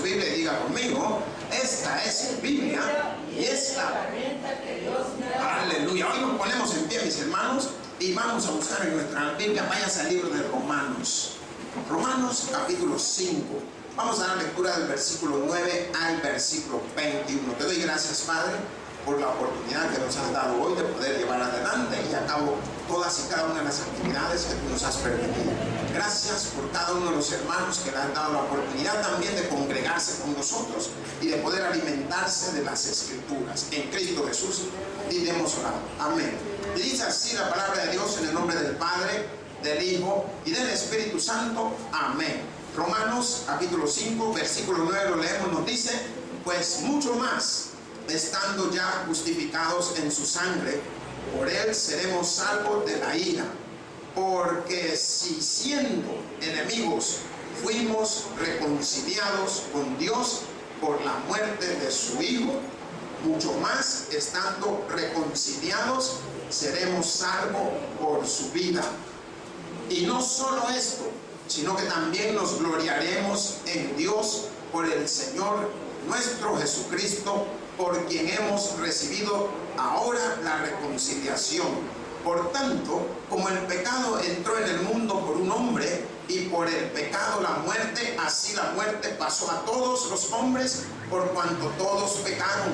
Biblia y diga conmigo: esta es mi Biblia y esta. Aleluya. Hoy nos ponemos en pie, mis hermanos, y vamos a buscar en nuestra Biblia. Vayas al libro de Romanos. Romanos capítulo 5. Vamos a dar lectura del versículo 9 al versículo 21. Te doy gracias, Padre, por la oportunidad que nos has dado hoy de poder llevar adelante y a cabo todas y cada una de las actividades que tú nos has permitido. Gracias por cada uno de los hermanos que le han dado la oportunidad también de congregarse con nosotros y de poder alimentarse de las Escrituras. En Cristo Jesús y hemos orado. Amén. Y dice así la palabra de Dios en el nombre del Padre, del Hijo y del Espíritu Santo. Amén. Romanos capítulo 5, versículo 9 lo leemos, nos dice: pues mucho más, estando ya justificados en su sangre, por él seremos salvos de la ira. Porque si siendo enemigos fuimos reconciliados con Dios por la muerte de su Hijo, mucho más, estando reconciliados, seremos salvos por su vida. Y no solo esto, sino que también nos gloriaremos en Dios por el Señor nuestro Jesucristo, por quien hemos recibido ahora la reconciliación. Por tanto, como el pecado entró en el mundo por un hombre, y por el pecado la muerte, así la muerte pasó a todos los hombres, por cuanto todos pecaron.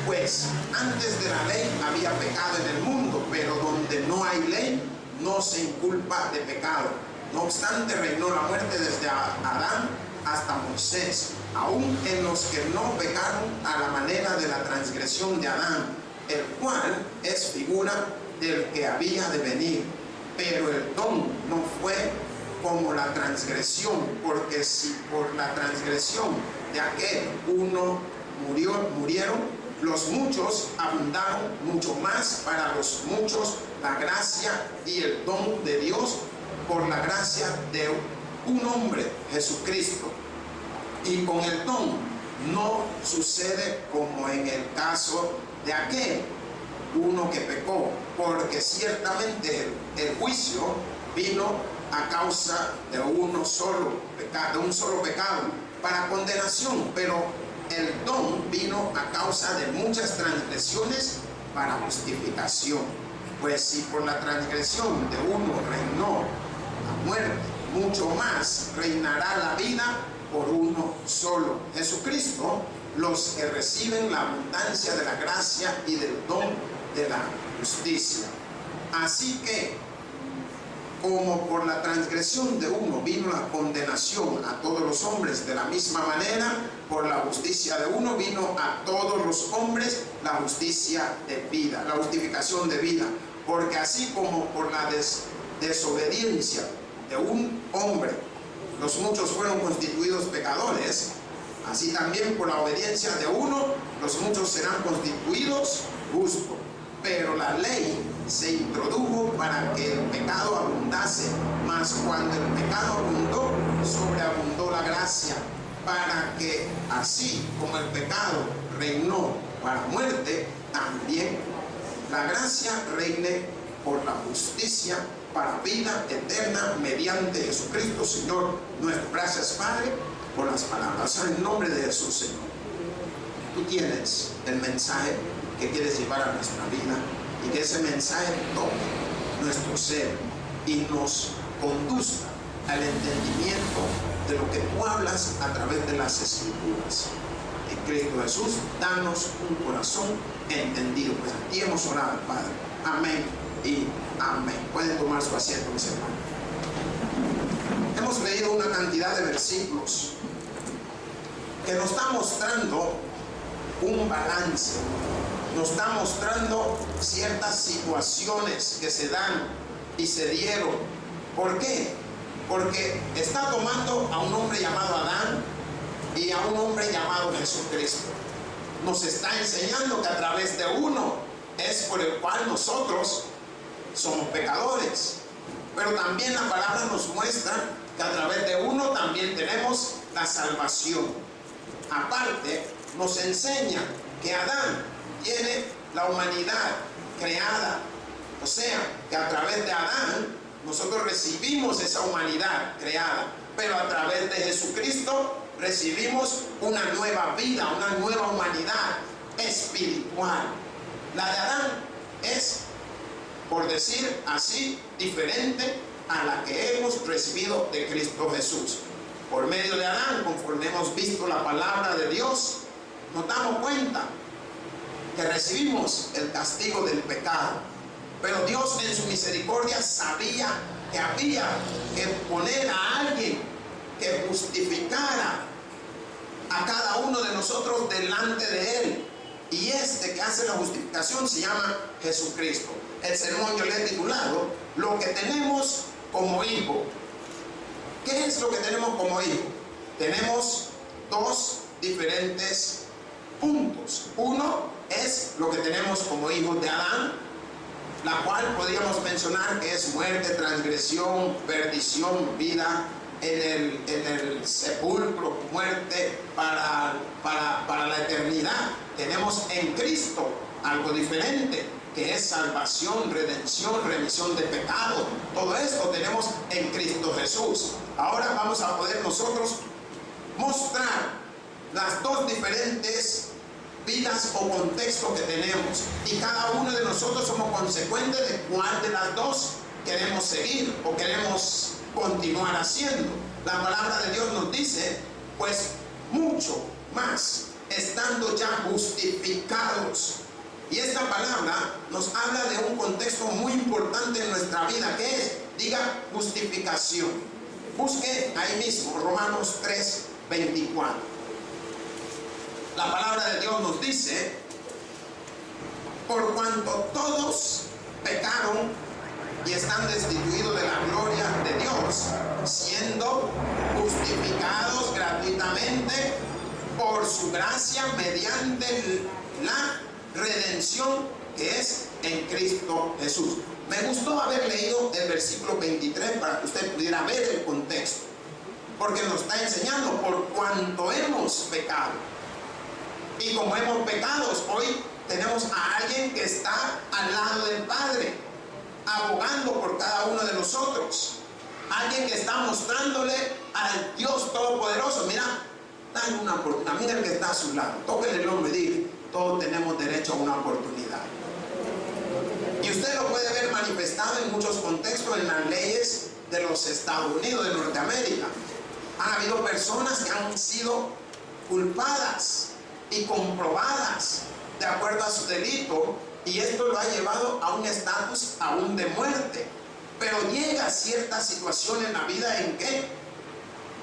Pues antes de la ley había pecado en el mundo, pero donde no hay ley, no se inculpa de pecado. No obstante, reinó la muerte desde Adán hasta Moisés, aún en los que no pecaron a la manera de la transgresión de Adán, el cual es figura del que había de venir. Pero el don no fue como la transgresión, porque si por la transgresión de aquel uno murieron, los muchos abundaron mucho más para los muchos la gracia y el don de Dios por la gracia de un hombre, Jesucristo. Y con el don no sucede como en el caso de aquel uno que pecó, porque ciertamente el juicio vino a causa de un solo pecado para condenación, pero el don vino a causa de muchas transgresiones para justificación. Pues si por la transgresión de uno reinó la muerte, mucho más reinará la vida por uno solo, Jesucristo, los que reciben la abundancia de la gracia y del don de la justicia. Así que, como por la transgresión de uno vino la condenación a todos los hombres, de la misma manera, por la justicia de uno vino a todos los hombres la justicia de vida, la justificación de vida. Porque así como por la desobediencia de un hombre los muchos fueron constituidos pecadores, así también por la obediencia de uno los muchos serán constituidos justos. Pero la ley se introdujo para que el pecado abundase, mas cuando el pecado abundó, sobreabundó la gracia, para que así como el pecado reinó para muerte, también la gracia reine por la justicia para vida eterna mediante Jesucristo, Señor nuestro. Gracias, Padre, por las palabras. En nombre de Jesús, Señor. Tú tienes el mensaje que quieres llevar a nuestra vida, y que ese mensaje toque nuestro ser y nos conduzca al entendimiento de lo que tú hablas a través de las Escrituras. En Cristo Jesús, danos un corazón entendido. Pues aquí hemos orado, Padre. Amén y amén. Pueden tomar su asiento, mis hermanos. Hemos leído una cantidad de versículos que nos está mostrando un balance, nos está mostrando ciertas situaciones que se dan y se dieron. ¿Por qué? Porque está tomando a un hombre llamado Adán y a un hombre llamado Jesucristo. Nos está enseñando que a través de uno es por el cual nosotros somos pecadores, pero también la palabra nos muestra que a través de uno también tenemos la salvación. Aparte, nos enseña que Adán tiene la humanidad creada, o sea, que a través de Adán nosotros recibimos esa humanidad creada, pero a través de Jesucristo recibimos una nueva vida, una nueva humanidad espiritual. La de Adán es, por decir así, diferente a la que hemos recibido de Cristo Jesús. Por medio de Adán, conforme hemos visto la palabra de Dios, nos damos cuenta que recibimos el castigo del pecado. Pero Dios en su misericordia sabía que había que poner a alguien que justificara a cada uno de nosotros delante de Él. Y este que hace la justificación se llama Jesucristo. El sermón yo le he titulado Lo que tenemos como hijo. ¿Qué es lo que tenemos como hijo? Tenemos dos diferentes puntos. Uno es lo que tenemos como hijos de Adán, la cual podríamos mencionar que es muerte, transgresión, perdición, vida en el sepulcro, muerte para la eternidad. Tenemos en Cristo algo diferente, que es salvación, redención, remisión de pecado. Todo esto tenemos en Cristo Jesús. Ahora vamos a poder nosotros mostrar las dos diferentes vidas o contextos que tenemos, y cada uno de nosotros somos consecuentes de cuál de las dos queremos seguir o queremos continuar haciendo. La palabra de Dios nos dice, pues mucho más, estando ya justificados. Y esta palabra nos habla de un contexto muy importante en nuestra vida, que es, diga, justificación. Busque ahí mismo Romanos 3:24. La palabra de Dios nos dice, por cuanto todos pecaron y están destituidos de la gloria de Dios, siendo justificados gratuitamente por su gracia mediante la redención que es en Cristo Jesús. Me gustó haber leído el versículo 23 para que usted pudiera ver el contexto, porque nos está enseñando por cuanto hemos pecado. Y como hemos pecado, hoy tenemos a alguien que está al lado del Padre, abogando por cada uno de nosotros. Alguien que está mostrándole al Dios Todopoderoso, mira, dale una oportunidad, mira el que está a su lado, tóquenle el hombro y diga, todos tenemos derecho a una oportunidad. Y usted lo puede ver manifestado en muchos contextos en las leyes de los Estados Unidos, de Norteamérica. Han habido personas que han sido culpadas y comprobadas de acuerdo a su delito, y esto lo ha llevado a un estatus aún de muerte. Pero llega cierta situación en la vida en que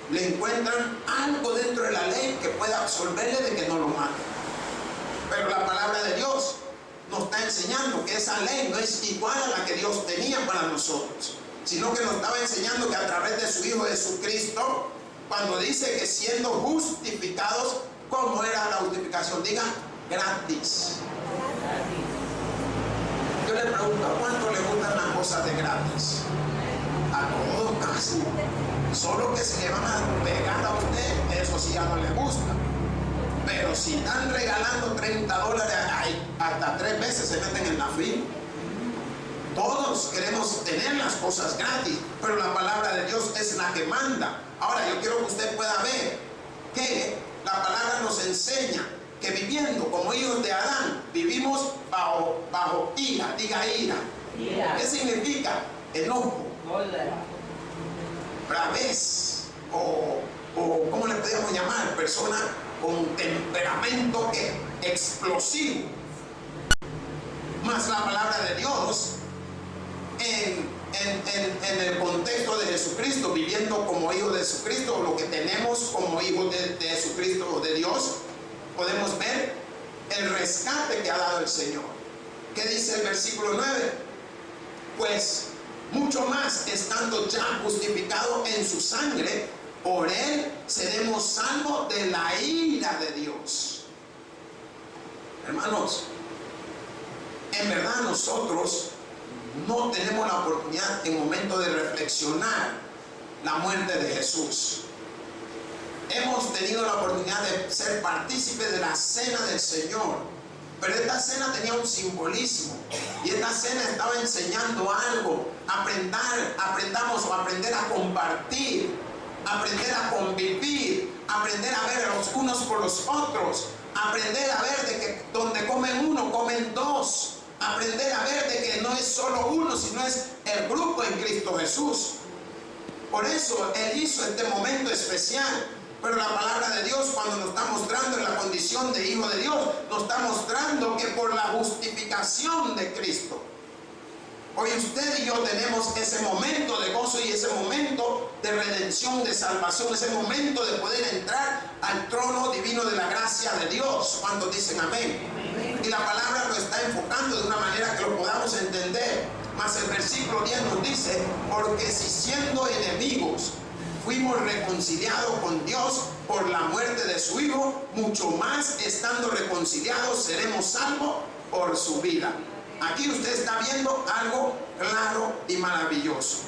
le encuentran algo dentro de la ley que pueda absolverle de que no lo maten. Pero la palabra de Dios nos está enseñando que esa ley no es igual a la que Dios tenía para nosotros, sino que nos estaba enseñando que a través de su Hijo Jesucristo, cuando dice que siendo justificados, ¿cómo era la justificación? Diga, gratis. Yo le pregunto, ¿a cuánto le gustan las cosas de gratis? A todos casi. Solo que si le van a pegar a usted, eso sí ya no le gusta. Pero si están regalando $30, hasta 3 veces se meten en la fila. Todos queremos tener las cosas gratis, pero la palabra de Dios es la que manda. Ahora yo quiero que usted pueda ver que la palabra nos enseña que viviendo como hijos de Adán, vivimos bajo ira. Diga ira. ¿Qué significa? Enojo, bravez, o ¿cómo le podemos llamar? Persona con temperamento explosivo. Más la palabra de Dios en el contexto de Jesucristo, viviendo como hijos de Jesucristo, lo que tenemos como hijos de Jesucristo o de Dios, podemos ver el rescate que ha dado el Señor. ¿Qué dice el versículo 9? Pues mucho más, estando ya justificado en su sangre, por él seremos salvos de la ira de Dios. Hermanos, en verdad nosotros no tenemos la oportunidad en momento de reflexionar la muerte de Jesús. Hemos tenido la oportunidad de ser partícipes de la cena del Señor, pero esta cena tenía un simbolismo, y esta cena estaba enseñando algo. Aprendamos o aprender a compartir, aprender a convivir, aprender a ver los unos por los otros, aprender a ver de que donde comen uno, comen dos, aprender a ver de que no es solo uno, sino es el grupo en Cristo Jesús. Por eso Él hizo este momento especial. Pero la palabra de Dios, cuando nos está mostrando en la condición de hijo de Dios, nos está mostrando que por la justificación de Cristo, hoy usted y yo tenemos ese momento de gozo y ese momento de redención, de salvación, ese momento de poder entrar al trono divino de la gracia de Dios. ¿Cuántos dicen amén? Y la palabra lo está enfocando de una manera que lo podamos entender. Mas el versículo 10 nos dice: porque si siendo enemigos fuimos reconciliados con Dios por la muerte de su Hijo, mucho más estando reconciliados seremos salvos por su vida. Aquí usted está viendo algo claro y maravilloso.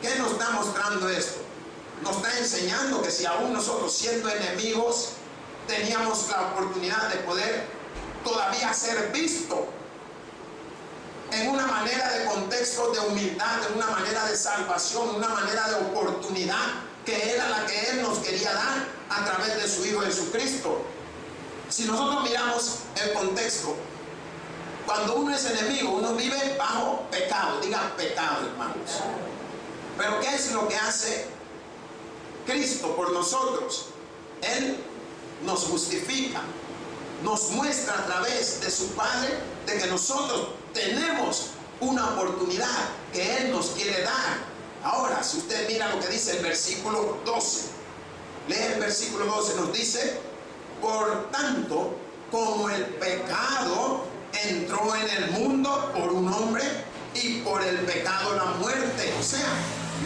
¿Qué nos está mostrando esto? Nos está enseñando que si aún nosotros, siendo enemigos, teníamos la oportunidad de poder todavía ser visto en una manera de contexto de humildad, en una manera de salvación, en una manera de oportunidad que era la que Él nos quería dar a través de su Hijo Jesucristo. Si nosotros miramos el contexto, cuando uno es enemigo, uno vive bajo pecado. Digan pecado, hermanos. Pero ¿qué es lo que hace Cristo por nosotros? Él nos justifica, nos muestra a través de su Padre de que nosotros tenemos una oportunidad que Él nos quiere dar. Ahora, si usted mira lo que dice el versículo 12, lee el versículo 12, nos dice: por tanto, como el pecado entró en el mundo por un hombre, y por el pecado la muerte. O sea,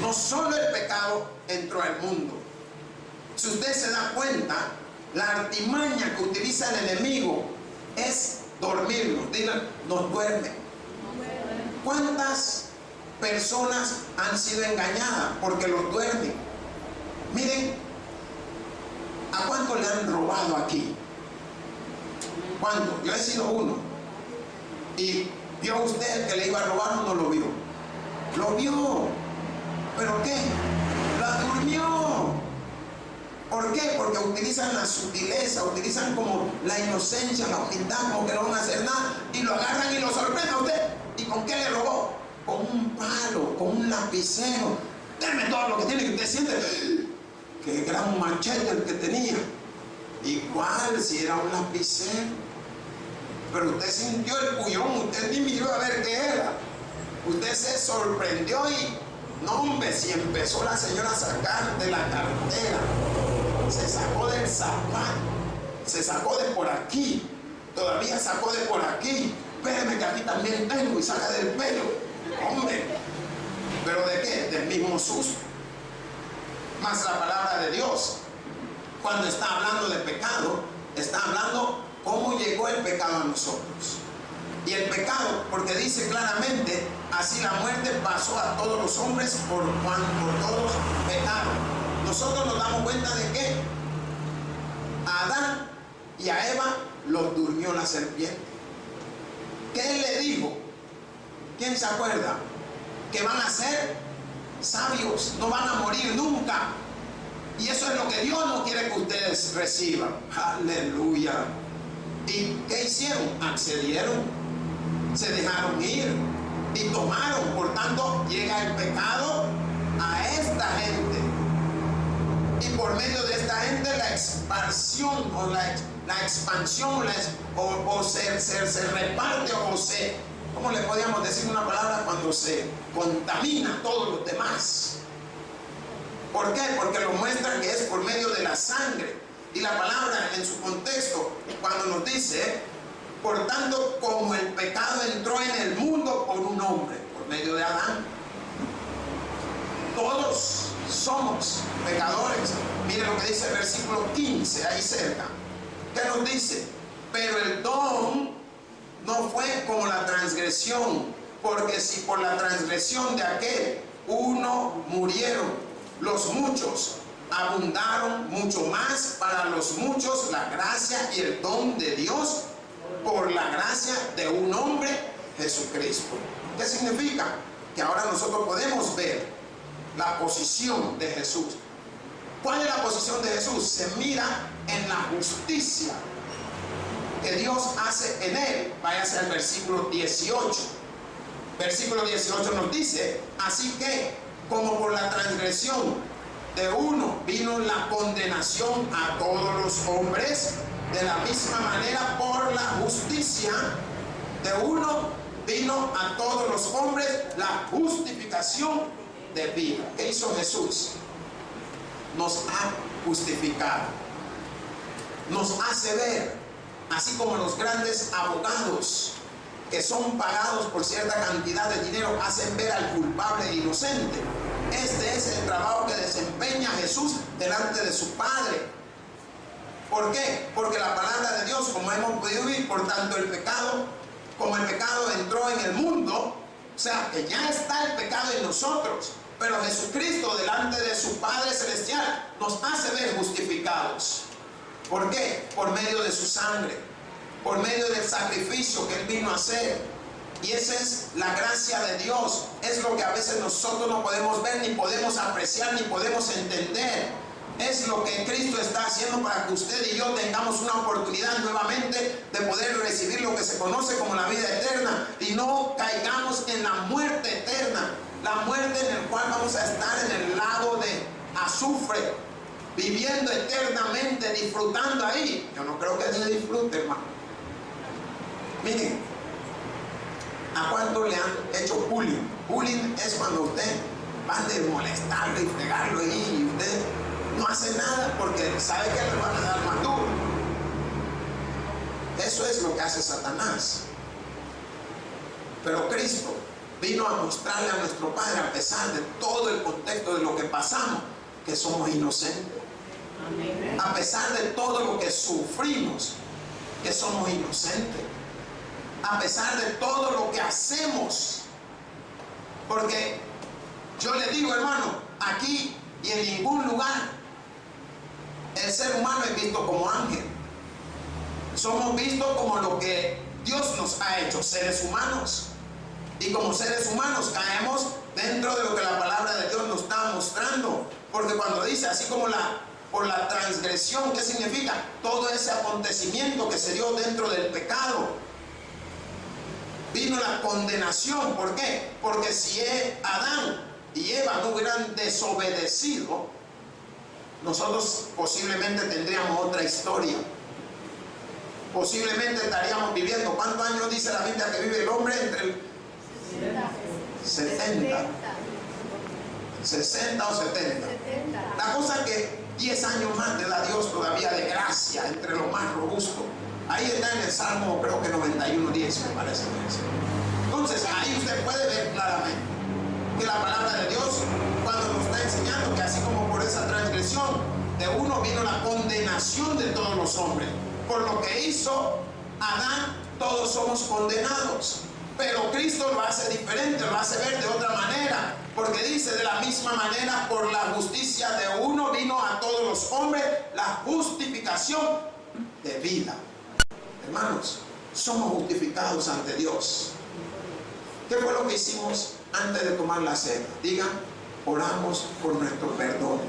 no solo el pecado entró al mundo. Si usted se da cuenta, la artimaña que utiliza el enemigo es dormirnos. Digan, nos duerme. ¿Cuántas personas han sido engañadas porque los duermen? Miren, ¿a cuánto le han robado aquí? ¿Cuánto? Yo he sido uno. ¿Y vio usted que le iba a robar o no lo vio? Lo vio. ¿Pero qué? La durmió. ¿Por qué? Porque utilizan la sutileza, utilizan como la inocencia, la humildad, como que no van a hacer nada, y lo agarran y lo sorprenden a usted. ¿Y con qué le robó? Con un palo, con un lapicero. Deme todo lo que tiene, que usted siente que gran machete el que tenía. Igual si era un lapicero. Pero usted sintió el puñón, usted ni miró a ver qué era. Usted se sorprendió y, no hombre, si empezó la señora a sacar de la cartera, se sacó del zapato, se sacó de por aquí, todavía sacó de por aquí. Espéreme que aquí también tengo, y saca del pelo. Hombre, ¿pero de qué? Del mismo susto. Más la palabra de Dios, cuando está hablando de pecado, está hablando cómo llegó el pecado a nosotros. Y el pecado, porque dice claramente: así la muerte pasó a todos los hombres por todos pecaron. Nosotros nos damos cuenta de que a Adán y a Eva los durmió la serpiente. ¿Qué él le dijo? ¿Quién se acuerda? Que van a ser sabios, no van a morir nunca. Y eso es lo que Dios no quiere que ustedes reciban. Aleluya. ¿Y qué hicieron? Accedieron, se dejaron ir y tomaron. Por tanto, llega el pecado a esta gente. Y por medio de esta gente, la expansión o la expansión se reparte o se, ¿cómo le podríamos decir una palabra? Cuando se contamina a todos los demás. ¿Por qué? Porque lo muestran que es por medio de la sangre. Y la palabra en su contexto, cuando nos dice: por tanto, como el pecado entró en el mundo por un hombre, por medio de Adán, todos somos pecadores. Mire lo que dice el versículo 15, ahí cerca. ¿Qué nos dice? Pero el don no fue como la transgresión, porque si por la transgresión de aquel uno murieron los muchos, abundaron mucho más para los muchos la gracia y el don de Dios por la gracia de un hombre, Jesucristo. ¿Qué significa? Que ahora nosotros podemos ver la posición de Jesús. ¿Cuál es la posición de Jesús? Se mira en la justicia que Dios hace en él. Váyase al versículo 18. Versículo 18 nos dice: así que, como por la transgresión de uno vino la condenación a todos los hombres, de la misma manera por la justicia de uno vino a todos los hombres la justificación de vida. ¿Qué hizo Jesús? Nos ha justificado, nos hace ver, así como los grandes abogados que son pagados por cierta cantidad de dinero hacen ver al culpable e inocente. Este es el trabajo que desempeña Jesús delante de su Padre. ¿Por qué? Porque la palabra de Dios, como hemos podido oír, por tanto el pecado, como el pecado entró en el mundo, o sea que ya está el pecado en nosotros, pero Jesucristo delante de su Padre Celestial nos hace ver justificados. ¿Por qué? Por medio de su sangre, por medio del sacrificio que Él vino a hacer. Y esa es la gracia de Dios. Es lo que a veces nosotros no podemos ver, ni podemos apreciar, ni podemos entender. Es lo que Cristo está haciendo para que usted y yo tengamos una oportunidad nuevamente de poder recibir lo que se conoce como la vida eterna y no caigamos en la muerte eterna, la muerte en la cual vamos a estar en el lago de azufre, viviendo eternamente, disfrutando ahí. Yo no creo que se disfrute, hermano. Miren, ¿a cuánto le han hecho bullying? Bullying es cuando usted va de molestarlo y fregarlo y usted no hace nada porque sabe que le van a dar más duro. Eso es lo que hace Satanás. Pero Cristo vino a mostrarle a nuestro Padre, a pesar de todo el contexto de lo que pasamos, que somos inocentes. A pesar de todo lo que sufrimos, que somos inocentes. A pesar de todo lo que hacemos. Porque yo le digo, hermano, aquí y en ningún lugar el ser humano es visto como ángel. Somos vistos como lo que Dios nos ha hecho, seres humanos. Y como seres humanos caemos dentro de lo que la palabra de Dios nos está mostrando. Porque cuando dice, así como por la transgresión, ¿qué significa? Todo ese acontecimiento que se dio dentro del pecado. Vino la condenación. ¿Por qué? Porque si Adán y Eva no hubieran desobedecido, nosotros posiblemente tendríamos otra historia. Posiblemente estaríamos viviendo. ¿Cuántos años dice la Biblia que vive el hombre? Entre el 60 o 70. La cosa es que 10 años más te da Dios todavía de gracia, entre lo más robusto. Ahí está en el Salmo, creo que 91:10, me parece. Entonces ahí usted puede ver claramente que la palabra de Dios, cuando nos está enseñando que así como por esa transgresión de uno vino la condenación de todos los hombres, por lo que hizo Adán, todos somos condenados. Pero Cristo lo hace diferente, lo hace ver de otra manera, porque dice: de la misma manera por la justicia de uno vino a todos los hombres la justificación de vida. Hermanos, somos justificados ante Dios. ¿Qué fue lo que hicimos antes de tomar la cena? Digan: oramos por nuestro perdón.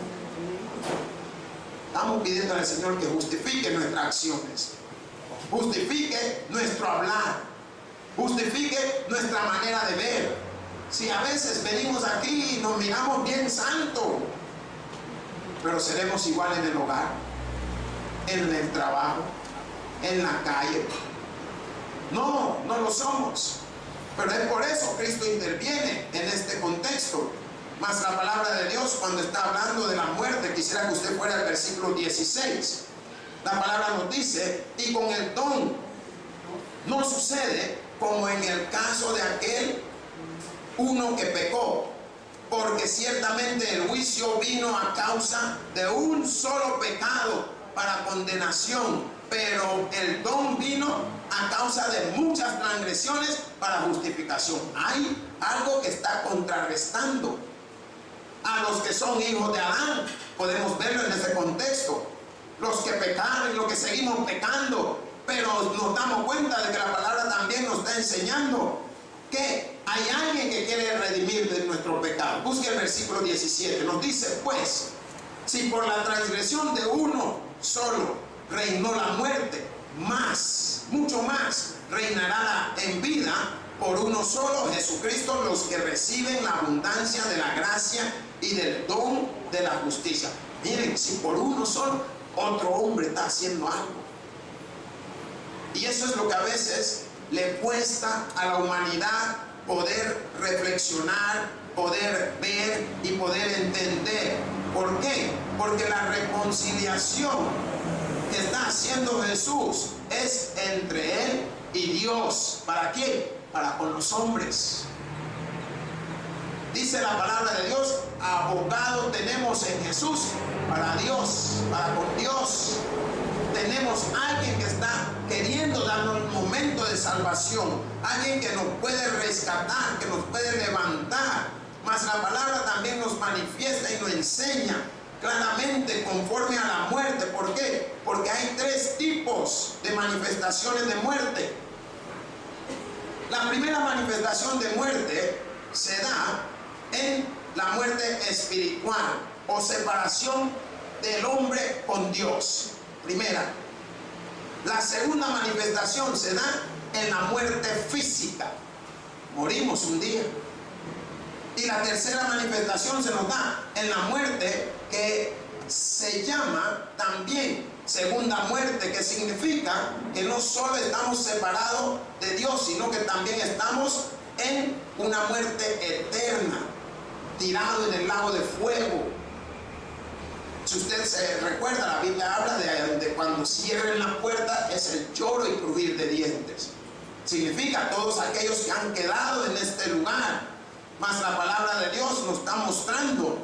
Estamos pidiendo al Señor que justifique nuestras acciones, justifique nuestro hablar, justifique nuestra manera de ver. Si a veces venimos aquí y nos miramos bien santos, pero seremos igual en el hogar, en el trabajo, en la calle. No lo somos. Pero es por eso Cristo interviene en este contexto. Mas la palabra de Dios, cuando está hablando de la muerte, quisiera que usted fuera al versículo 16. La palabra nos dice: y con el don no sucede como en el caso de aquel uno que pecó, porque ciertamente el juicio vino a causa de un solo pecado para condenación, pero el don vino a causa de muchas transgresiones para justificación. Hay algo que está contrarrestando a los que son hijos de Adán. Podemos verlo en ese contexto. Los que pecaron y los que seguimos pecando, pero nos damos cuenta de que la palabra también nos está enseñando que hay alguien que quiere redimir de nuestro pecado. Busque el versículo 17. Nos dice: pues, Si por la transgresión de uno solo reinó la muerte, mucho más reinará en vida por uno solo, Jesucristo, los que reciben la abundancia de la gracia y del don de la justicia. Miren, si por uno solo, otro hombre está haciendo algo. Y eso es lo que a veces le cuesta a la humanidad poder reflexionar, poder ver y poder entender. ¿Por qué? Porque la reconciliación que está haciendo Jesús es entre Él y Dios. ¿Para qué? Para con los hombres. Dice la palabra de Dios, abogado tenemos en Jesús para Dios, para con Dios. Tenemos alguien que está queriendo darnos un momento de salvación, alguien que nos puede rescatar, que nos puede levantar. Mas la palabra también nos manifiesta y nos enseña claramente conforme a la muerte. ¿Por qué? Porque hay 3 tipos de manifestaciones de muerte. La primera manifestación de muerte se da en la muerte espiritual o separación del hombre con Dios. Primera. La segunda manifestación se da en la muerte física. Morimos un día. Y la tercera manifestación se nos da en la muerte que se llama también segunda muerte, que significa que no solo estamos separados de Dios, sino que también estamos en una muerte eterna, tirado en el lago de fuego. Si usted se recuerda, la Biblia habla de cuando cierren la puerta es el lloro y crujir de dientes. Significa todos aquellos que han quedado en este lugar. Mas la palabra de Dios nos está mostrando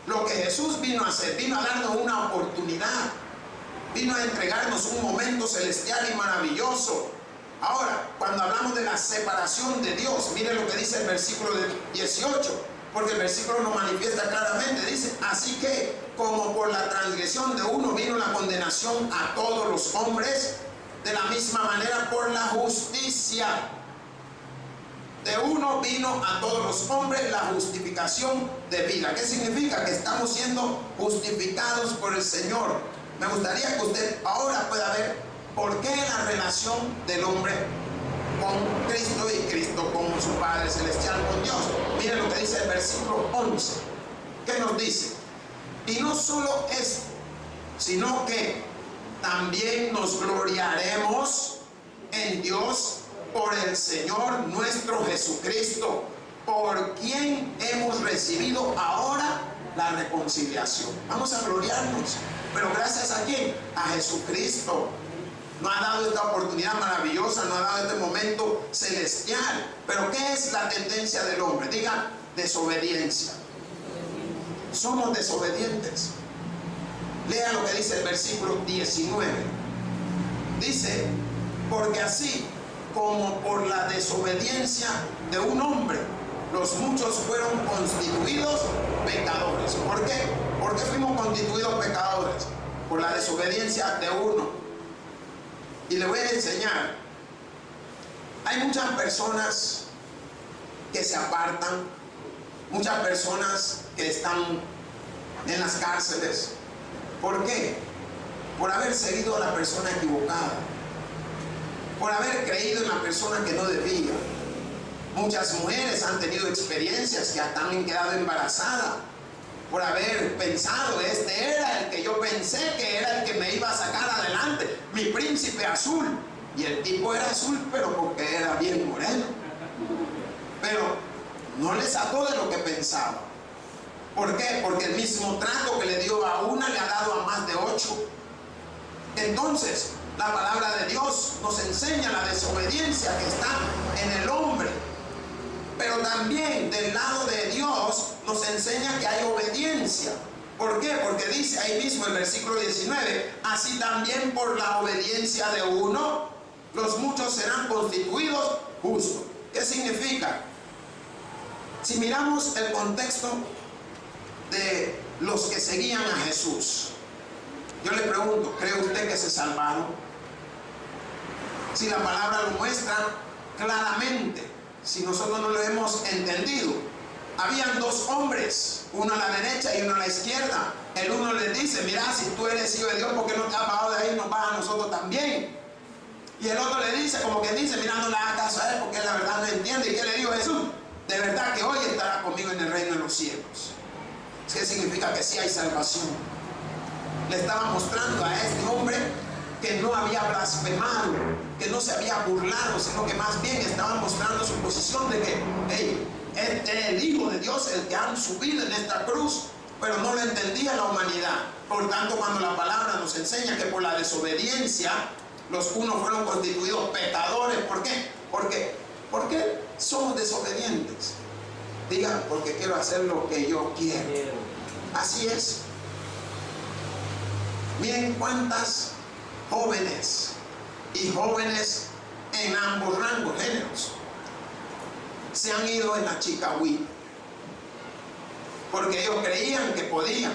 lo que Jesús vino a hacer. Vino a darnos una oportunidad. Vino a entregarnos un momento celestial y maravilloso. Ahora, cuando hablamos de la separación de Dios, mire lo que dice el versículo 18. Porque el versículo nos manifiesta claramente. Dice, así que como por la transgresión de uno vino la condenación a todos los hombres, de la misma manera por la justicia de uno vino a todos los hombres la justificación de vida. ¿Qué significa? Que estamos siendo justificados por el Señor. Me gustaría que usted ahora pueda ver por qué la relación del hombre con Cristo y Cristo con su Padre Celestial, con Dios. Miren lo que dice el versículo 11. ¿Qué nos dice? Y no solo esto, sino que también nos gloriaremos en Dios por el Señor nuestro Jesucristo, por quien hemos recibido ahora la reconciliación. Vamos a gloriarnos, pero gracias a quién? A Jesucristo. Nos ha dado esta oportunidad maravillosa, nos ha dado este momento celestial. Pero ¿qué es la tendencia del hombre? Diga, desobediencia. Somos desobedientes. Lea lo que dice el versículo 19. Dice, porque así como por la desobediencia de un hombre, los muchos fueron constituidos pecadores. ¿Por qué? ¿Por qué fuimos constituidos pecadores? Por la desobediencia de uno. Y le voy a enseñar. Hay muchas personas que se apartan, muchas personas que están en las cárceles. ¿Por qué? Por haber seguido a la persona equivocada, por haber creído en la persona que no debía. Muchas mujeres han tenido experiencias que hasta han quedado embarazadas por haber pensado, este era el que yo pensé que era el que me iba a sacar adelante, mi príncipe azul. Y el tipo era azul, pero porque era bien moreno. Pero no le sacó de lo que pensaba. ¿Por qué? Porque el mismo trato que le dio a una le ha dado a más de 8. Entonces, la palabra de Dios nos enseña la desobediencia que está en el hombre. Pero también del lado de Dios nos enseña que hay obediencia. ¿Por qué? Porque dice ahí mismo el versículo 19, así también por la obediencia de uno, los muchos serán constituidos justos. ¿Qué significa? Si miramos el contexto de los que seguían a Jesús, yo le pregunto, ¿cree usted que se salvaron? Si la palabra lo muestra claramente, si nosotros no lo hemos entendido. Habían 2 hombres, uno a la derecha y uno a la izquierda. El uno les dice, mira, si tú eres hijo de Dios, ¿por qué no te has bajado de ahí y nos bajas a nosotros también? Y el otro le dice, como que dice, mira, no le hagas caso a él porque la verdad no entiende. ¿Y qué le dijo Jesús? De verdad que hoy estará conmigo en el reino de los cielos. ¿Qué significa? Que sí hay salvación. Le estaba mostrando a este hombre que no había blasfemado, que no se había burlado, sino que más bien estaba mostrando su posición de que, hey, él es el Hijo de Dios, el que han subido en esta cruz, pero no lo entendía la humanidad. Por tanto, cuando la palabra nos enseña que por la desobediencia los unos fueron constituidos pecadores, ¿por qué? ¿Por qué somos desobedientes? Digan, porque quiero hacer lo que yo quiero. Así es. Miren cuántas jóvenes y jóvenes en ambos rangos, géneros, se han ido en la chicahuita porque ellos creían que podían,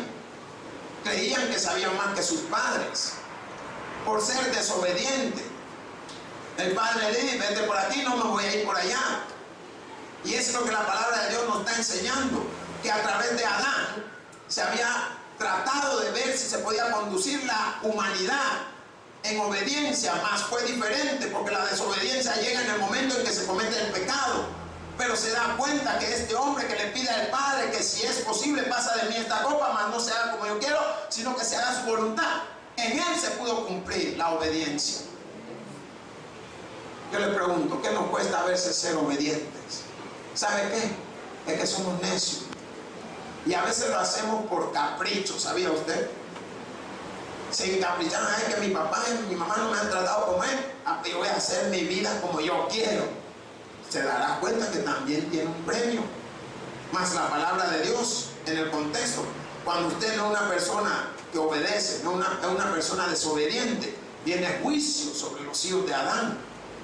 creían que sabían más que sus padres, por ser desobediente. El padre le dice, vete por aquí, no me voy a ir por allá. Y es lo que la palabra de Dios nos está enseñando, que a través de Adán se había tratado de ver si se podía conducir la humanidad en obediencia, mas fue diferente, porque la desobediencia llega en el momento en que se comete el pecado. Pero se da cuenta que este hombre que le pide al Padre que si es posible pasa de mí esta copa, mas no se haga como yo quiero, sino que se haga su voluntad. En él se pudo cumplir la obediencia. Yo le pregunto, ¿qué nos cuesta a veces ser obedientes? ¿Sabe qué? Es que somos necios. Y a veces lo hacemos por capricho, ¿sabía usted? Se encaprichan, ay, que mi papá y mi mamá no me han tratado como él, yo voy a hacer mi vida como yo quiero. Se dará cuenta que también tiene un premio. Más la palabra de Dios en el contexto. Cuando usted no es una persona que obedece, no es una persona desobediente, viene juicio sobre los hijos de Adán.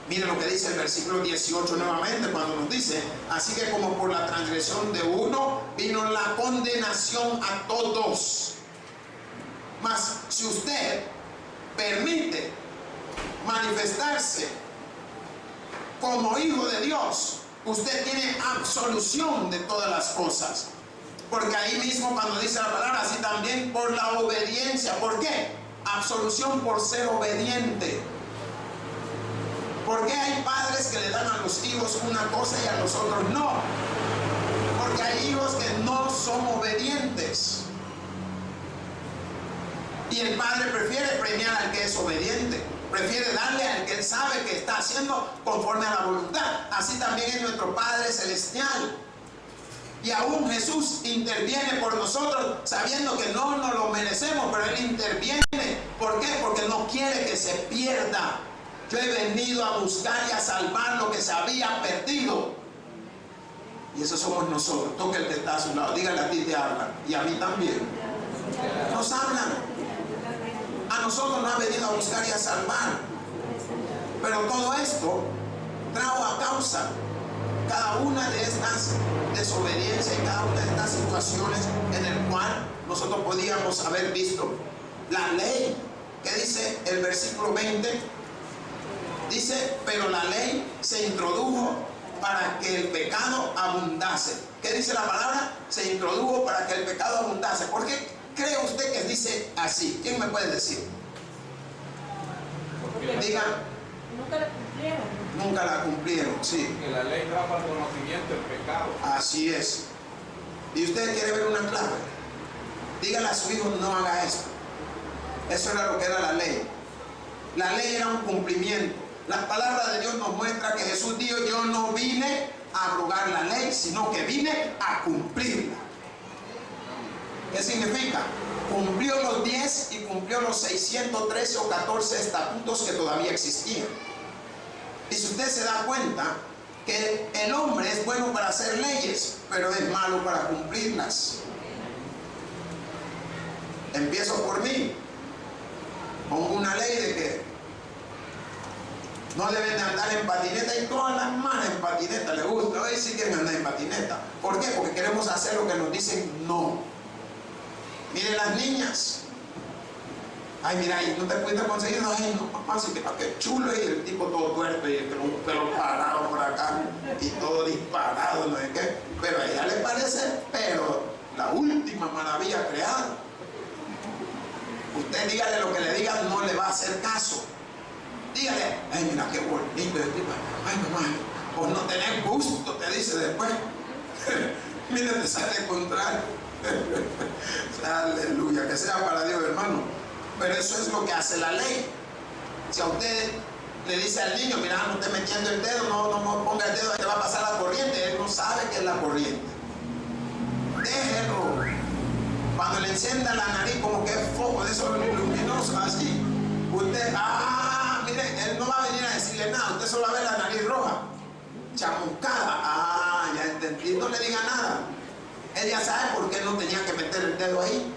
Miren lo que dice el versículo 18 nuevamente, cuando nos dice, así que como por la transgresión de uno vino la condenación a todos. Mas si usted permite manifestarse como hijo de Dios, usted tiene absolución de todas las cosas. Porque ahí mismo cuando dice la palabra, así también por la obediencia. ¿Por qué? Absolución por ser obediente. ¿Por qué hay padres que le dan a los hijos una cosa y a los otros no? Porque hay hijos que no son obedientes. Y el padre prefiere premiar al que es obediente. Prefiere darle al que él sabe que está haciendo conforme a la voluntad. Así también es nuestro Padre Celestial. Y aún Jesús interviene por nosotros sabiendo que no nos lo merecemos, pero Él interviene. ¿Por qué? Porque no quiere que se pierda. Yo he venido a buscar y a salvar lo que se había perdido. Y eso somos nosotros. Toque el que está a su lado. Dígale, a ti te hablan. Y a mí también. Nos hablan. A nosotros nos ha venido a buscar y a salvar. Pero todo esto trajo a causa cada una de estas desobediencias y cada una de estas situaciones en el cual nosotros podíamos haber visto la ley. Que dice el versículo 20, dice, pero la ley se introdujo para que el pecado abundase. ¿Qué dice la palabra? Se introdujo para que el pecado abundase. ¿Por qué cree usted que dice así? ¿Quién me puede decir? Diga. Nunca la cumplieron. Nunca la cumplieron, sí. Que la ley trajo al conocimiento el pecado. Así es. ¿Y usted quiere ver una clave? Dígale a su hijo, no haga esto. Eso era lo que era la ley. La ley era un cumplimiento. La palabra de Dios nos muestra que Jesús dijo, yo no vine a abrogar la ley, sino que vine a cumplirla. ¿Qué significa? Cumplió los 10 y cumplió los 613 o 14 estatutos que todavía existían. Y si usted se da cuenta que el hombre es bueno para hacer leyes, pero es malo para cumplirlas. Empiezo por mí. Pongo una ley de que no deben de andar en patineta y todas las manos en patineta les gusta. Hoy sí quieren andar en patineta. ¿Por qué? Porque queremos hacer lo que nos dicen no. Miren las niñas. Ay, mira, ¿y no te pudiste conseguir? Ay, no, papá, sí que qué chulo. Y el tipo todo tuerto y el pelo parado por acá y todo disparado, no sé qué. Pero a ella le parece, pero la última maravilla creada. Usted dígale lo que le diga, no le va a hacer caso. Dígale, ay, mira qué bonito el tipo. Ay, mamá, por no tener gusto, te dice después. Mira, te sale contrario. Aleluya, que sea para Dios, hermano. Pero eso es lo que hace la ley. Si a usted le dice al niño, mira, no esté metiendo el dedo, no ponga el dedo, te va a pasar la corriente. Él no sabe qué es la corriente. Déjelo. Cuando le encienda la nariz como que es foco de esos luminosos así, usted, mire, él no va a venir a decirle nada, usted solo va a ver la nariz roja, chamuscada. Ya entendí, no le diga nada. Él ya sabe por qué no tenía que meter el dedo ahí.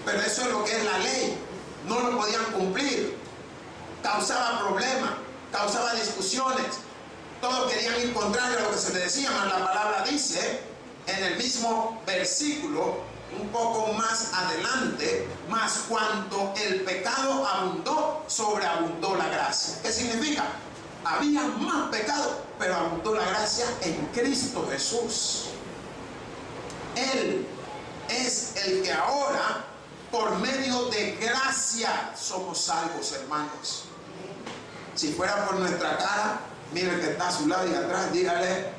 Pero eso es lo que es la ley. No lo podían cumplir. Causaba problemas, causaba discusiones. Todos querían ir contrario a lo que se le decía, mas la palabra dice en el mismo versículo, un poco más adelante, mas cuando el pecado abundó, sobreabundó la gracia. ¿Qué significa? Había más pecado, pero abundó la gracia en Cristo Jesús. Él es el que ahora, por medio de gracia, somos salvos, hermanos. Si fuera por nuestra cara, mire el que está a su lado y atrás, dígale,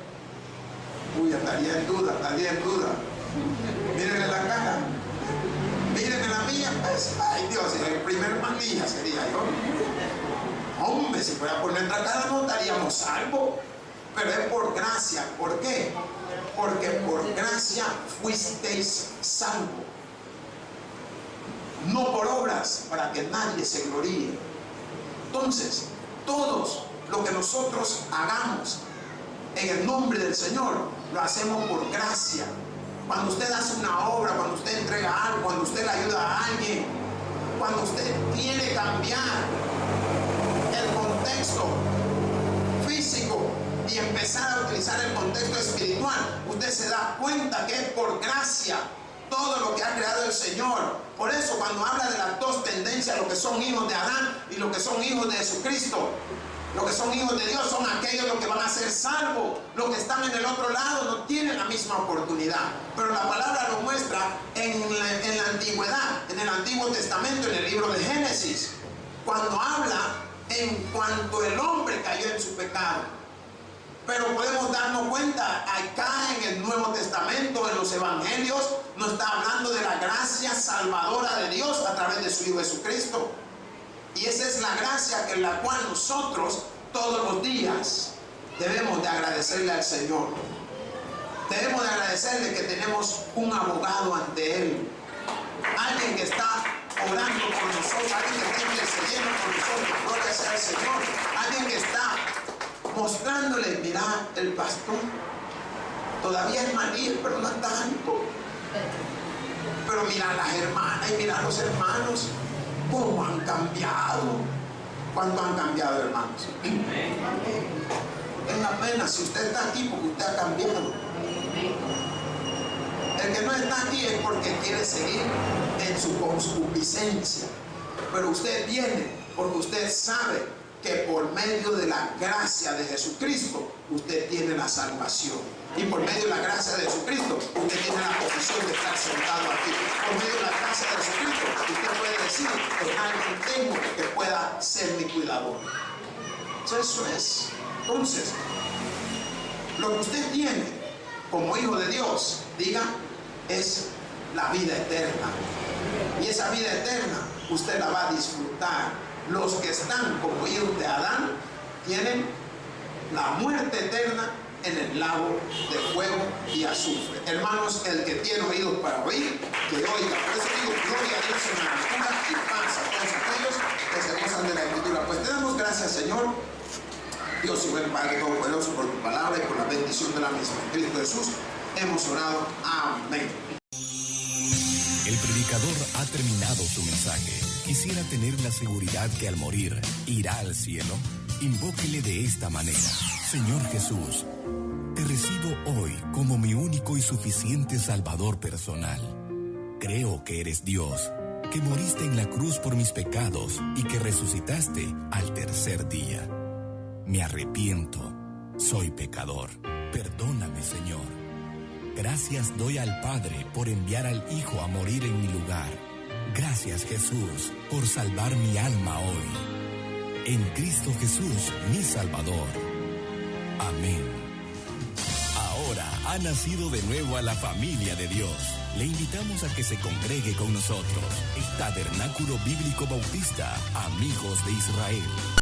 uy, estaría en duda. Mírenle la cara. Mírenme la mía, pues. Ay, Dios, el primer manilla sería yo. Hombre, si fuera por nuestra cara no estaríamos salvos. Pero es por gracia. ¿Por qué? Porque por gracia fuisteis salvos. No por obras, para que nadie se gloríe. Entonces, todos lo que nosotros hagamos en el nombre del Señor, lo hacemos por gracia. Cuando usted hace una obra, cuando usted entrega algo, cuando usted le ayuda a alguien, cuando usted quiere cambiar el contexto físico y empezar a utilizar el contexto espiritual, usted se da cuenta que es por gracia todo lo que ha creado el Señor. Por eso cuando habla de las dos tendencias, los que son hijos de Adán y los que son hijos de Jesucristo, los que son hijos de Dios son aquellos los que van a ser salvos. Los que están en el otro lado no tienen la misma oportunidad. Pero la palabra lo muestra en la antigüedad, en el Antiguo Testamento, en el libro de Génesis, cuando habla en cuanto el hombre cayó en su pecado. Pero podemos darnos cuenta, acá en el Nuevo Testamento, en los Evangelios, nos está hablando de la gracia salvadora de Dios a través de su Hijo Jesucristo. Y esa es la gracia en la cual nosotros todos los días debemos de agradecerle al Señor. Debemos de agradecerle que tenemos un abogado ante Él. Alguien que está orando por nosotros, alguien que está intercediendo por nosotros, gloria sea al Señor. Alguien que está mostrándole, mira, el pastor todavía es maní, pero no es tanto. Pero mira las hermanas y mira los hermanos, cómo han cambiado. ¿Cuánto han cambiado, hermanos? Es la pena si usted está aquí porque usted ha cambiado. El que no está aquí es porque quiere seguir en su concupiscencia. Pero usted viene porque usted sabe que por medio de la gracia de Jesucristo usted tiene la salvación. Y por medio de la gracia de Jesucristo usted tiene la posición de estar sentado aquí. Por medio de la gracia de Jesucristo usted puede decir que alguien tengo que pueda ser mi cuidador. Eso es. Entonces, lo que usted tiene como hijo de Dios, diga, es la vida eterna. Y esa vida eterna usted la va a disfrutar. Los que están como hijos de Adán tienen la muerte eterna en el lago de fuego y azufre. Hermanos, el que tiene oídos para oír, que oiga. Por eso digo, gloria a Dios en la altura y paz a todos aquellos que se gozan de la Escritura. Pues te damos gracias, Señor, Dios y buen Padre Todopoderoso, por tu palabra y por la bendición de la misma. En Cristo Jesús hemos orado. Amén. El predicador ha terminado su mensaje. Quisiera tener la seguridad que al morir irá al cielo. Invóquele de esta manera: Señor Jesús, te recibo hoy como mi único y suficiente Salvador personal. Creo que eres Dios, que moriste en la cruz por mis pecados y que resucitaste al tercer día. Me arrepiento, soy pecador. Perdóname, Señor. Gracias doy al Padre por enviar al Hijo a morir en mi lugar. Gracias, Jesús, por salvar mi alma hoy. En Cristo Jesús, mi Salvador. Amén. Ahora ha nacido de nuevo a la familia de Dios. Le invitamos a que se congregue con nosotros. El Tabernáculo Bíblico Bautista, Amigos de Israel.